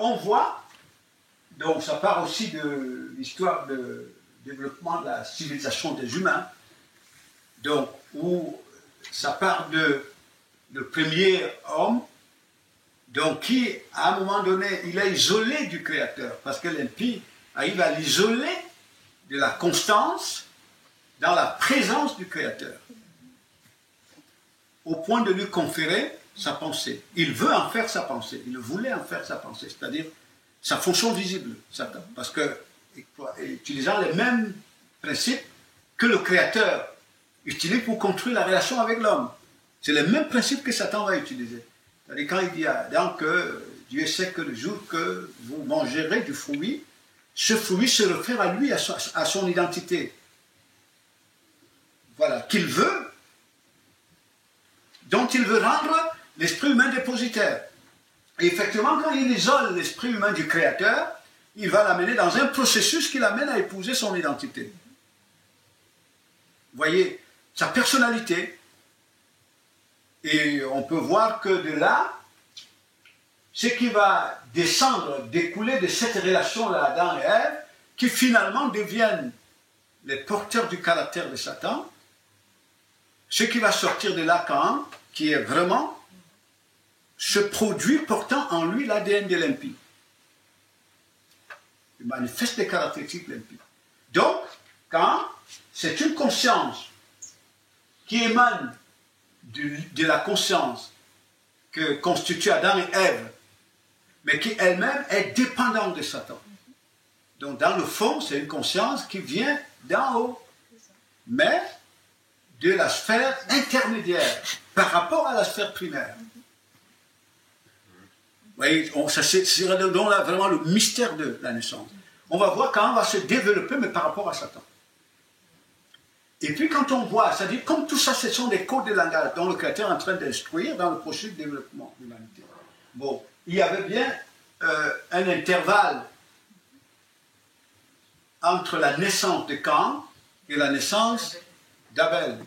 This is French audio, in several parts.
on voit, donc ça part aussi de l'histoire de développement de la civilisation des humains, donc où ça part de le premier homme, donc qui, à un moment donné, il est isolé du Créateur, parce que l'impie arrive à l'isoler de la constance dans la présence du Créateur, au point de lui conférer sa pensée. Il veut en faire sa pensée, il voulait en faire sa pensée, c'est-à-dire sa fonction visible, Satan, parce que, utilisant les mêmes principes que le Créateur utilise pour construire la relation avec l'homme. C'est les mêmes principes que Satan va utiliser. C'est-à-dire quand il dit à Adam que Dieu sait que le jour que vous mangerez du fruit, ce fruit se réfère à lui, à son identité. Voilà, qu'il veut, dont il veut rendre l'esprit humain dépositaire. Et effectivement, quand il isole l'esprit humain du Créateur, il va l'amener dans un processus qui l'amène à épouser son identité. Vous voyez, sa personnalité. Et on peut voir que de là, ce qui va descendre, découler de cette relation-là, Adam et Ève, qui finalement deviennent les porteurs du caractère de Satan, ce qui va sortir de Lacan, qui est vraiment ce produit portant en lui l'ADN de l'impie. Il manifeste des caractéristiques de l'impie. Donc, quand c'est une conscience qui émane de la conscience que constitue Adam et Ève, mais qui elle-même est dépendante de Satan. Donc, dans le fond, c'est une conscience qui vient d'en haut, mais de la sphère intermédiaire par rapport à la sphère primaire. Vous voyez, c'est donc là vraiment le mystère de la naissance. On va voir comment on va se développer, mais par rapport à Satan. Et puis quand on voit, c'est-à-dire comme tout ça, ce sont des codes de langage dont le Créateur est en train d'instruire dans le processus de développement de l'humanité. Bon, il y avait bien un intervalle entre la naissance de Caïn et la naissance d'Abel.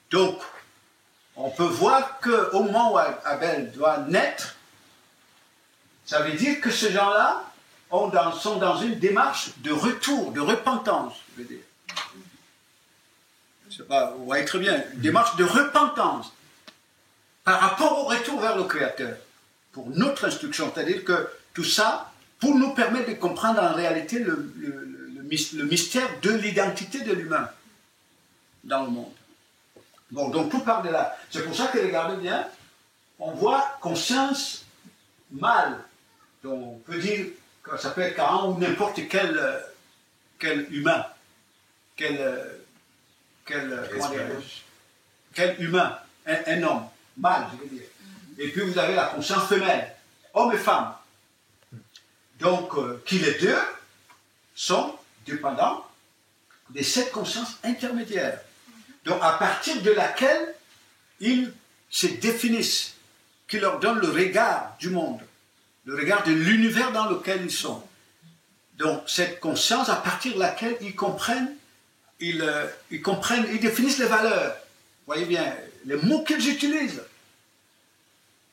Donc, on peut voir qu'au moment où Abel doit naître, ça veut dire que ces gens-là sont dans une démarche de retour, de repentance, je veux dire. Je sais pas, vous voyez très bien, une démarche de repentance par rapport au retour vers le Créateur, pour notre instruction. C'est-à-dire que tout ça, pour nous permettre de comprendre en réalité le mystère de l'identité de l'humain dans le monde. Bon, donc tout part de là. C'est pour ça que, regardez bien, on voit conscience mâle. Donc on peut dire que ça peut être Caïn ou n'importe quel humain. Quel humain, un homme, mâle, je veux dire. Et puis vous avez la conscience femelle, homme et femme. Donc, qui les deux sont dépendants de cette conscience intermédiaire. Donc, à partir de laquelle ils se définissent, qui leur donne le regard du monde, le regard de l'univers dans lequel ils sont. Donc, cette conscience à partir de laquelle ils comprennent, ils définissent les valeurs. Vous voyez bien, les mots qu'ils utilisent.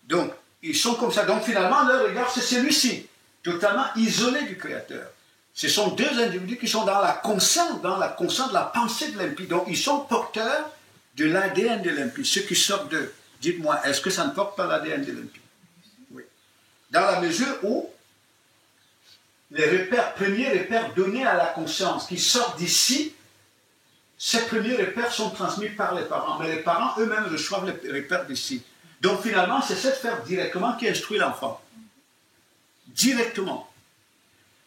Donc, ils sont comme ça. Donc, finalement, leur regard, c'est celui-ci, totalement isolé du Créateur. Ce sont deux individus qui sont dans la conscience de la pensée de l'impie. Donc, ils sont porteurs de l'ADN de l'impie. Ceux qui sortent d'eux, dites-moi, est-ce que ça ne porte pas l'ADN de l'impie? Oui. Dans la mesure où les premiers repères donnés à la conscience qui sortent d'ici, ces premiers repères sont transmis par les parents. Mais les parents eux-mêmes reçoivent les repères d'ici. Donc, finalement, c'est cette sphère directement qui instruit l'enfant. Directement.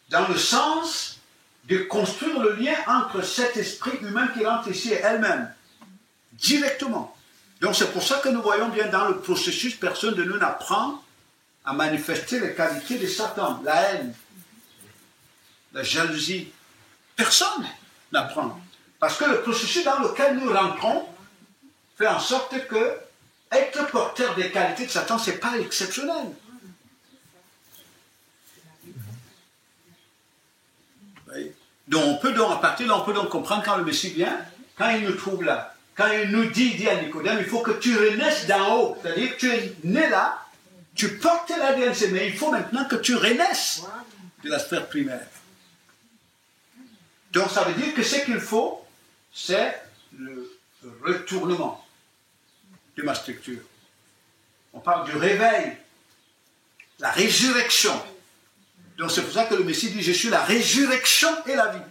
Dans le sens de construire le lien entre cet esprit humain qui rentre ici et elle-même. Directement. Donc c'est pour ça que nous voyons bien dans le processus, personne de nous n'apprend à manifester les qualités de Satan, la haine, la jalousie. Personne n'apprend. Parce que le processus dans lequel nous rentrons fait en sorte que être porteur des qualités de Satan, ce n'est pas exceptionnel. Donc on peut donc, à partir de là, on peut donc comprendre quand le Messie vient, quand il nous trouve là, quand il nous dit à Nicodème, il faut que tu renaisses d'en haut, c'est-à-dire que tu es né là, Tu portais l'ADN, mais il faut maintenant que tu renaisses de la sphère primaire. Donc ça veut dire que ce qu'il faut, c'est le retournement de ma structure. On parle du réveil, la résurrection. Donc c'est pour ça que le Messie dit, je suis la résurrection et la vie.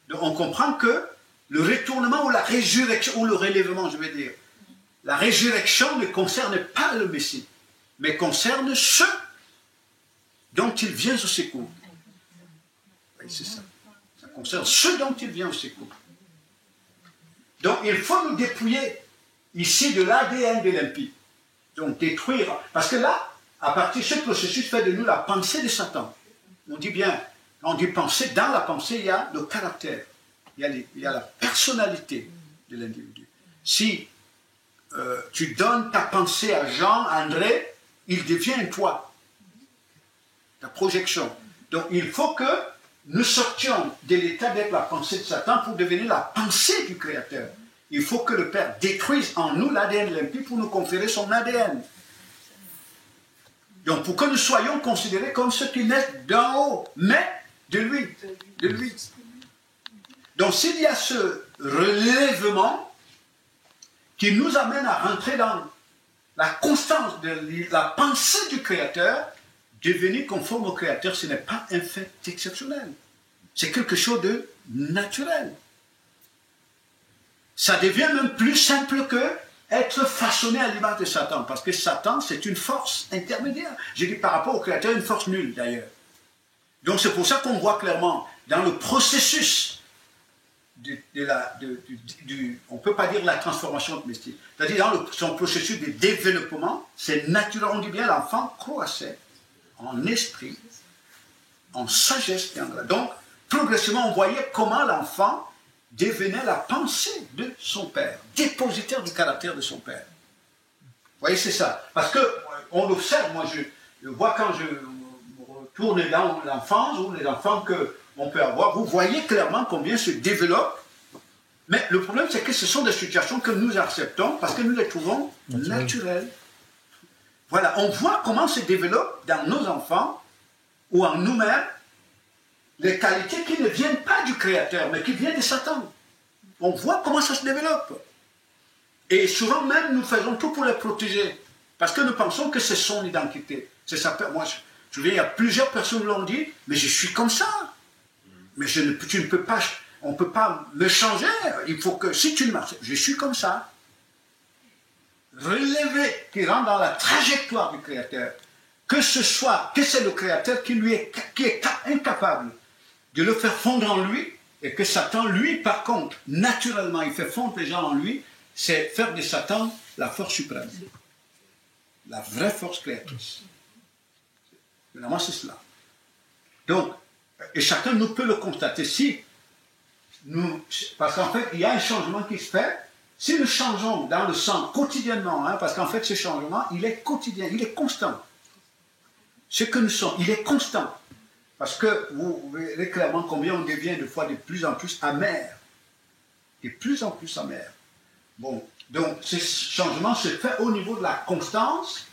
Donc on comprend que le retournement ou la résurrection, ou le relèvement, je vais dire, la résurrection ne concerne pas le Messie, mais concerne ceux dont il vient au secours. Oui, c'est ça. Ça concerne ceux dont il vient au secours. Donc il faut nous dépouiller ici de l'ADN de l'impie. Donc détruire, parce que là, à partir de ce processus fait de nous la pensée de Satan. On dit bien, quand on dit pensée, dans la pensée, il y a le caractère, il y a la personnalité de l'individu. Si tu donnes ta pensée à Jean, André, il devient toi, ta projection. Donc il faut que nous sortions de l'état d'être la pensée de Satan pour devenir la pensée du Créateur. Il faut que le Père détruise en nous l'ADN de l'impie pour nous conférer son ADN. Donc pour que nous soyons considérés comme ceux qui naissent d'en haut, mais de lui. De lui. Donc s'il y a ce relèvement qui nous amène à rentrer dans la constance de la pensée du Créateur, devenir conforme au Créateur, ce n'est pas un fait exceptionnel. C'est quelque chose de naturel. Ça devient même plus simple que être façonné à l'image de Satan, parce que Satan, c'est une force intermédiaire. Je dis par rapport au Créateur, une force nulle d'ailleurs. Donc c'est pour ça qu'on voit clairement dans le processus on ne peut pas dire la transformation domestique, c'est-à-dire dans son processus de développement, c'est naturel, on dit bien l'enfant croissait en esprit, en sagesse. Donc progressivement on voyait comment l'enfant devenait la pensée de son père, dépositaire du caractère de son père. Vous voyez, c'est ça. Parce qu'on l'observe, moi je vois quand je retourne dans l'enfance ou les enfants qu'on peut avoir, vous voyez clairement combien se développe. Mais le problème, c'est que ce sont des situations que nous acceptons parce que nous les trouvons naturelles. Voilà, on voit comment se développent dans nos enfants ou en nous-mêmes les qualités qui ne viennent pas du Créateur, mais qui viennent de Satan. On voit comment ça se développe. Et souvent même, nous faisons tout pour les protéger. Parce que nous pensons que c'est son identité. C'est sa peur. Moi, je me souviens, il y a plusieurs personnes qui l'ont dit, mais je suis comme ça. Mais tu ne peux pas, on ne peut pas me changer. Il faut que, si tu ne marches, je suis comme ça. Relevé, qui rentre dans la trajectoire du Créateur. Que c'est le Créateur qui est incapable de le faire fondre en lui, et que Satan, lui, par contre, naturellement, il fait fondre les gens en lui, c'est faire de Satan la force suprême. La vraie force créatrice. Évidemment, c'est cela. Donc, et chacun nous peut le constater. Parce qu'en fait, il y a un changement qui se fait. Si nous changeons dans le sang quotidiennement, parce qu'en fait, ce changement, il est quotidien, il est constant. Ce que nous sommes, il est constant. Parce que vous verrez clairement combien on devient de fois de plus en plus amer. De plus en plus amer. Bon, donc ce changement se fait au niveau de la constance,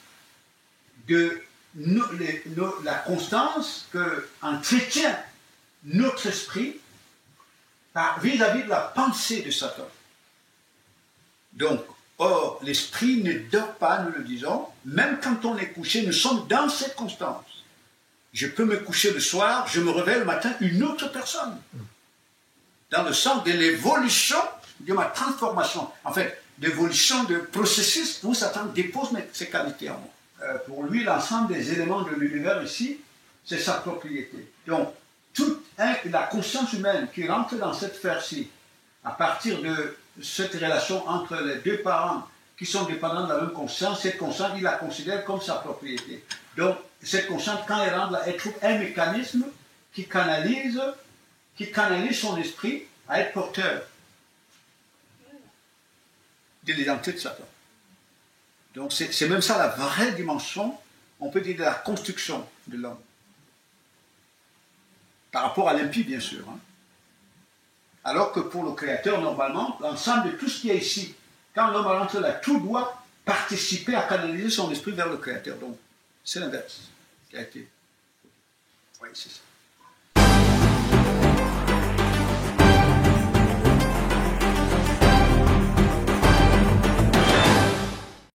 la constance qu'entretient notre esprit vis-à-vis de la pensée de Satan. Donc, or, l'esprit ne dort pas, nous le disons, même quand on est couché, nous sommes dans cette constance. Je peux me coucher le soir, je me réveille le matin, une autre personne. Dans le sens de l'évolution de ma transformation. En fait, l'évolution de processus où Satan dépose ses qualités en moi. Pour lui, l'ensemble des éléments de l'univers ici, c'est sa propriété. Donc, toute la conscience humaine qui rentre dans cette sphère-ci, à partir de cette relation entre les deux parents qui sont dépendants de la même conscience, cette conscience, il la considère comme sa propriété. Donc, cette conscience, quand elle rentre là, elle trouve un mécanisme qui canalise son esprit à être porteur de l'identité de Satan. Donc, c'est même ça la vraie dimension, on peut dire, de la construction de l'homme. Par rapport à l'impie, bien sûr. Alors que pour le Créateur, normalement, l'ensemble de tout ce qui est ici, quand l'homme rentre là, tout doit participer à canaliser son esprit vers le Créateur. Donc, C'est l'inverse qui a été. Oui, c'est ça.